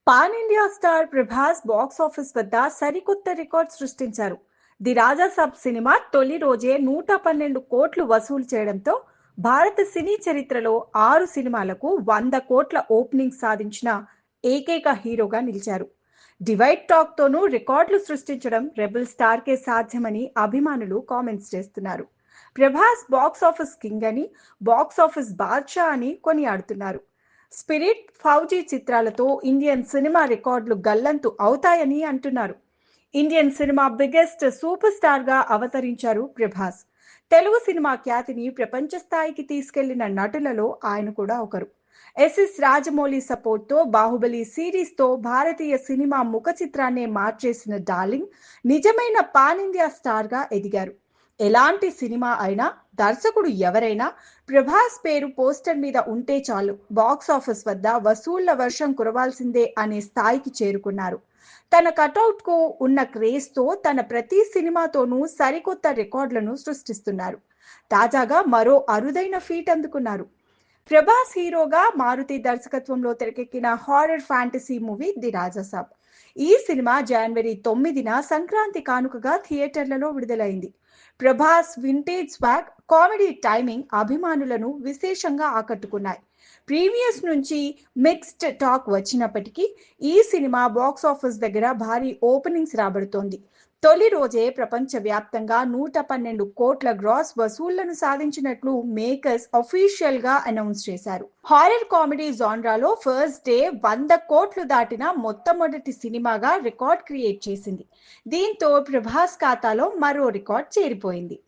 Pan India star Prabhas box office వద్ద సరికొత్త record సృష్టించారు. ది రాజా సాబ్ సినిమా తొలి రోజే 112 కోట్లు వసూలు చేయడంతో భారత సినీ చరిత్రలో 6 సినిమాలకు 100 కోట్ల ఓపెనింగ్ సాధించిన ఏకైక హీరోగా నిలిచారు. డివైడ్ టాక్ తోనూ రికార్డులు సృష్టించడం రెబల్ స్టార్ కే సాధ్యమని అభిమానులు కామెంట్స్ చేస్తున్నారు. ప్రభాస్ బాక్స్ ఆఫీస్ కింగ్ అని, బాక్స్ ఆఫీస్ బాద్షా అని కొనియాడుతున్నారు. స్పిరిట్, ఫౌజీ చిత్రాలతో ఇండియన్ సినిమా రికార్డులు గల్లంతు అవుతాయని అంటున్నారు. Indian cinema biggest super star గా అవతరించారు ప్రభాస్. తెలుగు సినిమా ఖ్యాతిని ప్రపంచ స్థాయికి తీసుకెళ్లిన నటులలో ఆయన కూడా ఒకరు. ఎస్ఎస్ రాజమౌళి సపోర్ట్ తో బాహుబలి సిరీస్ తో భారతీయ సినిమా ముఖ చిత్రాన్నే మార్చేసిన డార్లింగ్ నిజమైన పాన్ ఇండియా స్టార్ గా ఎదిగారు. ఎలాంటి సినిమా అయినా, దర్శకుడు ఎవరైనా ప్రభాస్ పేరు పోస్టర్ మీద ఉంటే చాలు బాక్స్ ఆఫీస్ వద్ద వసూళ్ల వర్షం కురవాల్సిందే అనే స్థాయికి చేరుకున్నారు. తన కటౌట్ కు ఉన్న క్రేజ్ తో తన ప్రతి సినిమాతోనూ సరికొత్త రికార్డులను సృష్టిస్తున్నారు. తాజాగా మరో అరుదైన ఫీట్ అందుకున్నారు. ప్రభాస్ హీరోగా మారుతి దర్శకత్వంలో తెరకెక్కిన horror fantasy movie the Raja Saab. ఈ సినిమా జనవరి 9న సంక్రాంతి కానుకగా థియేటర్లలో విడుదలైంది. Prabhas vintage swag, comedy timing అభిమానులను విశేషంగా ఆకట్టుకున్నాయి. ప్రీవియస్ నుంచి మిక్స్డ్ టాక్ వచ్చినప్పటికీ ఈ సినిమా బాక్స్ ఆఫీస్ దగ్గర భారీ ఓపెనింగ్స్ రాబడుతోంది. తొలి రోజే ప్రపంచవ్యాప్తంగా 112 కోట్ల గ్రాస్ వసూళ్లను సాధించినట్లు మేకర్స్ అఫీషియల్ గా అనౌన్స్ చేశారు. హారర్ కామెడీ జాన్రాలో ఫస్ట్ డే 100 కోట్లు దాటిన మొట్టమొదటి సినిమాగా రికార్డ్ క్రియేట్ చేసింది. దీంతో ప్రభాస్ ఖాతాలో మరో రికార్డ్ చేరిపోయింది.